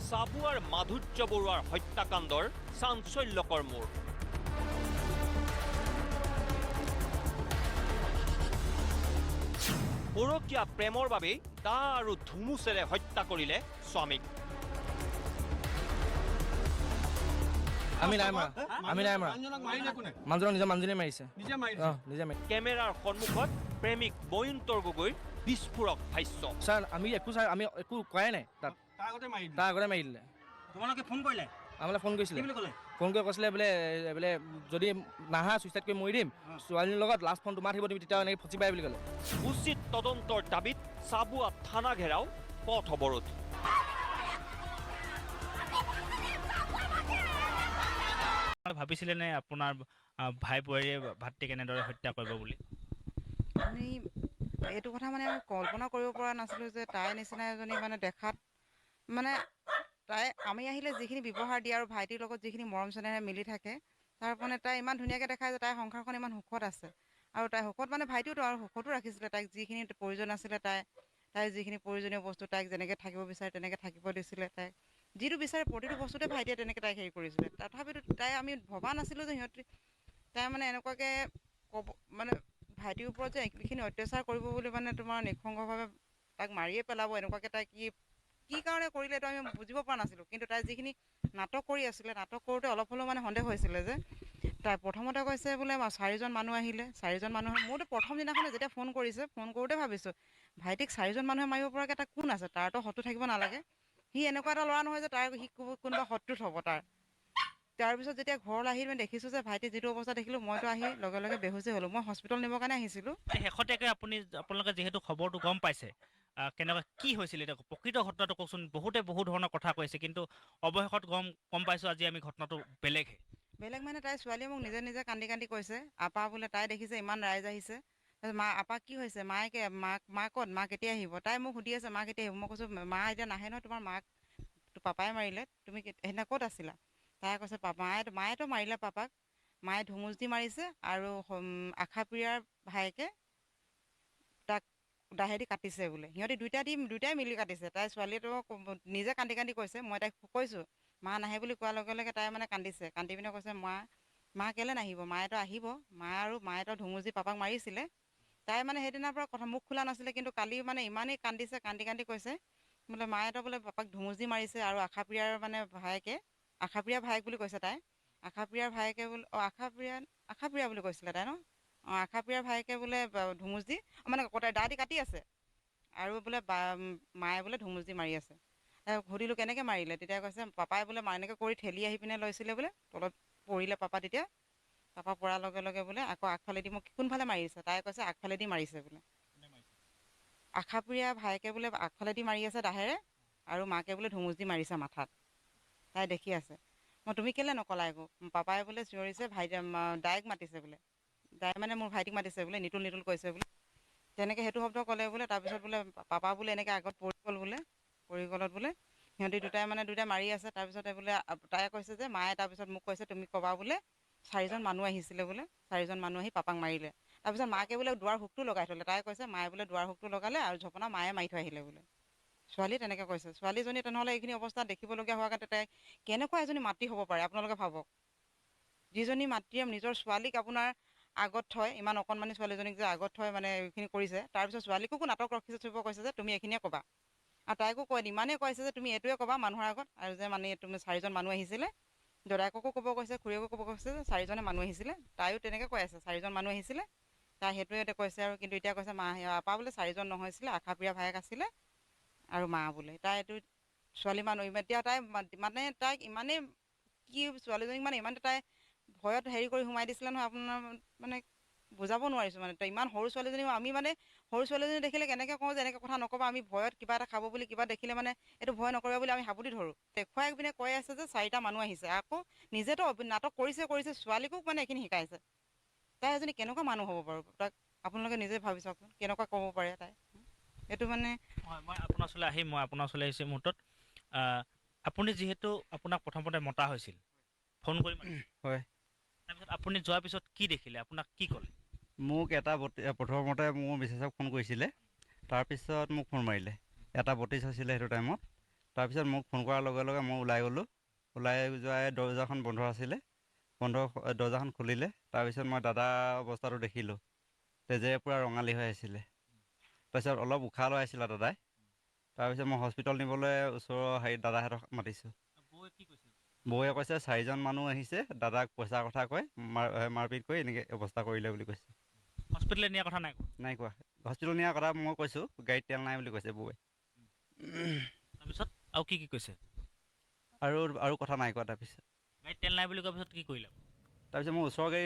চাবুৱাৰ মাধুৰ্য বৰুৱাৰ হত্যাকাণ্ডৰ চাঞ্চল্যকৰ মূৰ। পৰকীয়া প্ৰেমৰ বাবেই দা আৰু ধুমুচেৰে হত্যা কৰিলে স্বামীক। আমি নাই মাৰা মানুহজনক নিজৰ মানুহজনে মাৰিছে নিজে মাৰি। কেমেৰাৰ সন্মুখত প্ৰেমিক বয়ন্তৰ গগৈৰ বিস্ফোৰক ভাষ্য। ছাৰ আমি একো কৰাই নাই তাত, তাৰ আগতে মাৰি দিলে। তোমালোকে ফোন কৰিলে? আমালৈ ফোন কৰিছিলে, কি বুলি ক'লে? ফোন কৰি কৈছিলে বোলে যদি নাহা ছুইচাইড কৰি মৰি দিম, ছোৱালীৰ লগত লাষ্ট ফোন তোমাৰ থাকিব, তুমি তেতিয়া এনেকৈ ফচি পাই বুলি ক'লে। উচিত তদন্তৰ দাবীত চাবুৱা থানা ঘেৰাও, পথ অৱৰোধ। ভাবিছিলে নে আপোনাৰ ভাই বোৱাৰীয়ে ভাতৃক এনেদৰে হত্যা কৰিব বুলি? আমি এইটো কথা মানে আমি কল্পনা কৰিব পৰা নাছিলোঁ যে তাইৰ নিচিনা এজনী মানে দেখাত মানে তাই আমি আহিলে যিখিনি ব্যৱহাৰ দিয়ে আৰু ভাইটিৰ লগত যিখিনি মৰম চেনেহে মিলি থাকে, তাৰ মানে তাই ইমান ধুনীয়াকৈ দেখায় যে তাইৰ সংসাৰখন ইমান সুখত আছে। আৰু তাই সুখত মানে ভাইটিওতো আৰু সুখতো ৰাখিছিলে, তাইক যিখিনি প্ৰয়োজন আছিলে তাইৰ যিখিনি প্ৰয়োজনীয় বস্তু তাইক যেনেকৈ থাকিব বিচাৰে তেনেকৈ থাকিব দিছিলে। তাইক যিটো বিচাৰে প্ৰতিটো বস্তুতে ভাইটিয়ে তেনেকৈ তাইক হেৰি কৰিছিলে। তথাপিতো তাই আমি ভবা নাছিলোঁ যে তাই মানে এনেকুৱাকৈ ক'ব মানে ভাইটিৰ ওপৰত যে এইখিনি অত্যাচাৰ কৰিব বুলি মানে তোমাৰ নিঃসংগভাৱে তাক মাৰিয়ে পেলাব, এনেকুৱাকৈ তাই কি কাৰণে কৰিলে এইটো আমি বুজিব পৰা নাছিলোঁ। কিন্তু তাই যিখিনি নাটক কৰি আছিলে, নাটক কৰোঁতে অলপ হ'লেও মানে সন্দেহ হৈছিলে যে তাই প্ৰথমতে কৈছে বোলে 4জন মানুহ আহিলে, 4জন মানুহ মোৰতো প্ৰথম দিনাখনে যেতিয়া ফোন কৰিছে, ফোন কৰোঁতে ভাবিছোঁ ভাইটিক 4জন মানুহে মাৰিব পৰাকৈ এটা কোন আছে, তাৰতো শত্ৰু থাকিব নালাগে। সি এনেকুৱা এটা ল'ৰা নহয় যে তাৰ সি কোনোবা শত্ৰুত হ'ব তাৰ। তাৰপিছত যেতিয়া ঘৰলৈ আহি মানে দেখিছোঁ যে ভাইটি যিটো অৱস্থা দেখিলোঁ, মইতো আহি লগে লগে বেহুচি হ'লোঁ। মই হস্পিটেল নিবৰ কাৰণে আহিছিলোঁ। শেহতীয়াকৈ আপোনালোকে যিহেতু খবৰটো গম পাইছে, কেনেকুৱা কি হৈছিল এতিয়া প্ৰকৃত ঘটনাটো কওকচোন। বহুতে বহু ধৰণৰ কথা কৈছে, কিন্তু অৱশেষত গম পাইছোঁ আজি আমি ঘটনাটো বেলেগ মানে তাইৰ ছোৱালীয়ে মোক নিজে নিজে কান্দি কান্দি কৈছে, আপা বোলে তাই দেখিছে ইমান ৰাইজ আহিছে, মা আপা কি হৈছে, মা ক'ত, মা কেতিয়া আহিব? তাই মোক সুধি আছে মা কেতিয়া আহিব? মই কৈছোঁ মা এতিয়া নাহে নহয়, তোমাৰ মাক পাপাই মাৰিলে, তুমি সেইদিনা ক'ত আছিলা? তাই কৈছে মায়েতো মাৰিলে পাপাক, মায়ে ধুমুচ দি মাৰিছে আৰু আশাপ্ৰিয়াৰ ভায়েকে তাক দাহেদি কাটিছে বোলে। সিহঁতি দুইটাই মিলি কাটিছে। তাই ছোৱালীয়েতো নিজে কান্দি কান্দি কৈছে। মই তাইক কৈছোঁ মা নাহে বুলি কোৱাৰ লগে লগে তাই মানে কান্দিছে, কান্দি পিনে কৈছে মা কেলৈ নাহিব, মায়েতো আহিব, মায়েতো ধুমুচ দি পাপাক মাৰিছিলে। তাই মানে সেইদিনাৰ পৰা মুখ খোলা নাছিলে, কিন্তু কালি মানে ইমানেই কান্দিছে, কান্দি কান্দি কৈছে বোলে মায়েতো বোলে পাপাক ধুমুচ দি মাৰিছে আৰু আশাপ্ৰিয়াৰ মানে ভায়েকে, আশাপ্ৰিয়াৰ ভায়েক বুলি কৈছে তাই, আশাপ্ৰিয়াৰ ভায়েকে বোলে আশাপ্ৰিয়া বুলি কৈছিলে তাই ন? আশাপ্ৰিয়াৰ ভায়েকে বোলে ধুমুচ দি মানে দা দি কাটি আছে আৰু বোলে মায়ে বোলে ধুমুচ দি মাৰি আছে। সুধিলোঁ কেনেকৈ মাৰিলে? তেতিয়া কৈছে পাপাই বোলে এনেকৈ কৰি ঠেলি আহি পিনে লৈছিলে বোলে, তলত পৰিলে পাপা। তেতিয়া পাপা পৰাৰ লগে লগে বোলে আকৌ আগফালেদি মোক কোনফালে মাৰিছে? তাই কৈছে আগফালেদি মাৰিছে বোলে। আশাপ্ৰিয়া ভায়েকে বোলে আগফালেদি মাৰি আছে দাহেৰে, আৰু মাকে বোলে ধুমুচ দি মাৰিছে মাথাত। তাই দেখি আছে। তুমি কেলৈ নকলা একো? পাপাই বোলে চিঞৰিছে, দাইক মাতিছে বোলে, দাই মানে মোৰ ভাইটিক মাতিছে বোলে, নিতুল নিতুল কৈছে বোলে, তেনেকৈ সেইটো শব্দ ক'লে বোলে। তাৰপিছত বোলে পাপা বোলে এনেকৈ আগত পৰি গ'ল বোলে, পৰি গ'লত বোলে সিহঁতি দুটাই মাৰি আছে। তাৰপিছতে বোলে তাই কৈছে যে মায়ে তাৰপিছত মোক কৈছে তুমি ক'বা বোলে 4জন মানুহ আহিছিলে বোলে, 4জন মানুহ আহি পাপাক মাৰিলে। তাৰপিছত মাকে বোলে দুৱাৰ হুকটো লগাই থ'লে। তাই কৈছে মায়ে বোলে দুৱাৰ হুকটো লগালে আৰু ঝপনা মায়ে মাৰি থৈ আহিলে বোলে। ছোৱালীয়ে তেনেকৈ কৈছে। ছোৱালীজনী তেনেহ'লে এইখিনি অৱস্থা দেখিবলগীয়া হোৱাৰ কাৰণে তাই কেনেকুৱা এজনী মাতৃ হ'ব পাৰে আপোনালোকে ভাবক। যিজনী মাতৃয়ে নিজৰ ছোৱালীক আপোনাৰ আগত থয়, ইমান অকণমানি ছোৱালীজনীক যে আগত থয় মানে এইখিনি কৰিছে, তাৰপিছত ছোৱালীকো নাটক ৰখি থ'ব কৈছে যে তুমি এইখিনিয়ে ক'বা। আৰু তাইকো ইমানেই কৈছে যে তুমি এইটোৱে ক'বা মানুহৰ আগত, আৰু যে মানে তুমি 4জন মানুহ আহিছিলে। দদায়েককো ক'ব কৈছে, খুৰীয়েকো ক'ব কৈছে যে 4জনে মানুহ আহিছিলে। তাইও তেনেকৈ কৈ আছে 4জন মানুহ আহিছিলে, তাই সেইটোৱে কৈছে। আৰু কিন্তু এতিয়া কৈছে আপা বোলে 4জন নহৈছিলে, আশাপ্ৰিয়া ভায়েক আছিলে আৰু মা বোলে। তাই এইটো ছোৱালী মানুহ এতিয়া তাই মানে তাইক ইমানেই ছোৱালীজনীক মানে ইমান তাই ভয়ত হেৰি কৰি সোমাই দিছিলে নহয়, আপোনাৰ মানে বুজাব নোৱাৰিছোঁ। মানে ইমান সৰু ছোৱালীজনী, আমি মানে সৰু ছোৱালীজনী দেখিলে কেনেকৈ কওঁ যে এনেকৈ কথা নক'বা, আমি ভয়ত কিবা এটা খাব বুলি কিবা দেখিলে মানে এইটো ভয় নকৰিবা বুলি আমি সাবুতি ধৰোঁ। দেখুৱাই পিনে কৈ আছে যে 4টা মানুহ আহিছে, আকৌ নিজেতো নাটক কৰিছে, ছোৱালীকো মানে এইখিনি শিকাইছে। তাই এজনী কেনেকুৱা মানুহ হ'ব বাৰু, তাক আপোনালোকে নিজে ভাবি চাওকচোন, কেনেকুৱা ক'ব পাৰে তাই। এইটো মানে হয়। মই আপোনাৰ ওচৰলৈ আহিছোঁ মুহূৰ্তত। আপুনি যিহেতু আপোনাক প্ৰথমতে মতা হৈছিল, ফোন কৰি মাতিছিল, হয়। তাৰপিছত আপুনি যোৱাৰ পিছত কি দেখিলে, আপোনাক কি ক'লে? মোক প্ৰথমতে মোৰ মিছেছক ফোন কৰিছিলে, তাৰপিছত মোক ফোন মাৰিলে। 1:32 হৈছিলে সেইটো টাইমত। তাৰপিছত মোক ফোন কৰাৰ লগে লগে মই ওলাই গ'লোঁ। ওলাই যোৱাই দৰ্জাখন বন্ধ আছিলে, দৰ্জাখন খুলিলে। তাৰপিছত মই দাদা অৱস্থাটো দেখিলোঁ, তেজেৰে পূৰা ৰঙালী হৈ আছিলে। তাৰপিছত অলপ উশাহ লৈ আছিলে দাদাই। তাৰপিছত মই হস্পিটেল নিবলৈ ওচৰৰ দাদাহঁতক মাতিছোঁ। বৌয়ে কি কৈছে? বৌয়ে কৈছে 4জন মানুহ আহিছে, দাদাক পইচাৰ কথা কৈ মাৰপিট কৰি এনেকৈ অৱস্থা কৰিলে বুলি কৈছে। হস্পিটেললৈ নিয়াৰ কথা নাই কোৱা? নাই কোৱা। হস্পিটেল নিয়াৰ কথা মই কৈছোঁ, গাড়ীত তেল নাই বুলি কৈছে বৌয়ে। তাৰপিছত আৰু কি কৈছে? আৰু কথা নাই কোৱা তাৰপিছত। গাড়ীত তেল নাই বুলি কোৱাৰ পিছত কি কৰিলে? তাৰপিছত মই ওচৰৰ গাড়ী